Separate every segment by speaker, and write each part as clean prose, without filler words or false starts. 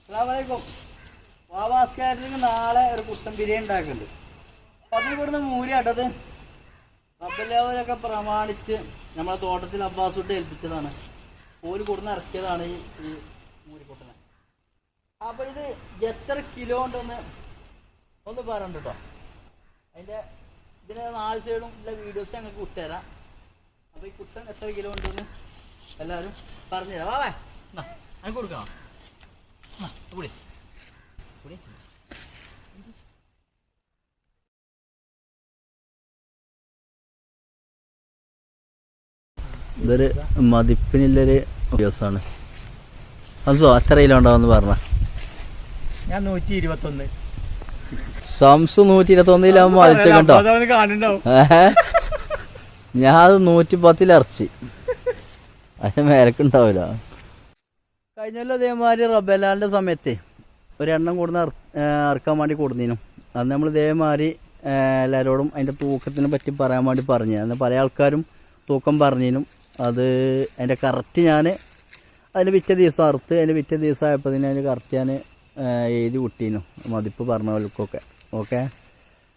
Speaker 1: അസ്സലാമലൈക്കും. വാവാസ് കാറ്ററിംഗ് നാളെ ഒരു കുട്ടൻ ബിരിയാണി ഉണ്ടാക്കുന്നുണ്ട്. അപ്പം അതിന് ഇവിടുന്ന് മൂരിയാട്ടത് റബ്ബില്ലാവരൊക്കെ പ്രമാണിച്ച് നമ്മളെ തോട്ടത്തിൽ അബ്ബാസുട്ട് ഏൽപ്പിച്ചതാണ്. ഓല് കൊടുന്ന് ഇറക്കിയതാണ് ഈ മൂരിക്കുട്ടനെ. അപ്പം ഇത് എത്ര കിലോ ഉണ്ടെന്ന് ഒന്ന് പറയണ്ട കേട്ടോ. അതിൻ്റെ ഇതിന് 4 സൈഡും ഉള്ള വീഡിയോസ് ഞങ്ങൾക്ക് വിട്ടുതരാം. അപ്പോൾ ഈ കുട്ടൻ എത്ര കിലോ ഉണ്ടെന്ന് എല്ലാവരും പറഞ്ഞുതരാം. വാവേ എനിക്ക് കൊടുക്കണം. കൂടി കൂടി ഇതൊരു മതിപ്പിനുള്ളൊരു ദിവസമാണ്. അതോ എത്ര കിലോ ഉണ്ടാവുമെന്ന് പറഞ്ഞ
Speaker 2: ഞാൻ 121.
Speaker 1: സംസ് 121 മതിച്ച കേട്ടോ. ഞാൻ അത് 110 ഇറച്ചി. അതിന് മേലക്കുണ്ടാവില്ല. കഴിഞ്ഞല്ലോ ഇതേമാതിരി റബലാലിൻ്റെ സമയത്ത് ഒരെണ്ണം കൊടുന്ന് ഇറക്കാൻ വേണ്ടി കൊടുന്നീനും. അന്ന് നമ്മൾ ഇതേമാതിരി എല്ലാവരോടും അതിൻ്റെ തൂക്കത്തിനെ പറ്റി പറയാൻ വേണ്ടി പറഞ്ഞു. അന്ന് പല ആൾക്കാരും തൂക്കം പറഞ്ഞീനും. അത് അതിൻ്റെ കറക്റ്റ് ഞാൻ അതിന് പിറ്റേ ദിവസം അറുത്ത് അതിൻ്റെ പിറ്റേ ദിവസം ആയപ്പോൾ തന്നെ അതിന് കറക്റ്റ് ഞാൻ എഴുതി വിട്ടീനു മതിപ്പ് പറഞ്ഞവർക്കൊക്കെ. ഓക്കെ,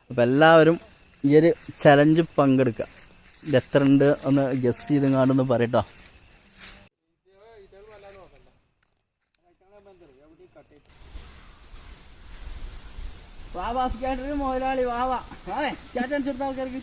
Speaker 1: അപ്പോൾ എല്ലാവരും ഈ ഒരു ചലഞ്ച് പങ്കെടുക്കുക. ഇത് എത്ര ഉണ്ട് ഒന്ന് ഗസ് ചെയ്തെങ്ങാണ്ടൊന്ന് പറയട്ടോ. വാവാസ് കാറ്ററിംഗ് മുതലാളി വാവാ ചാറ്റടിച്ചെടുത്ത ആൾക്കാർക്ക്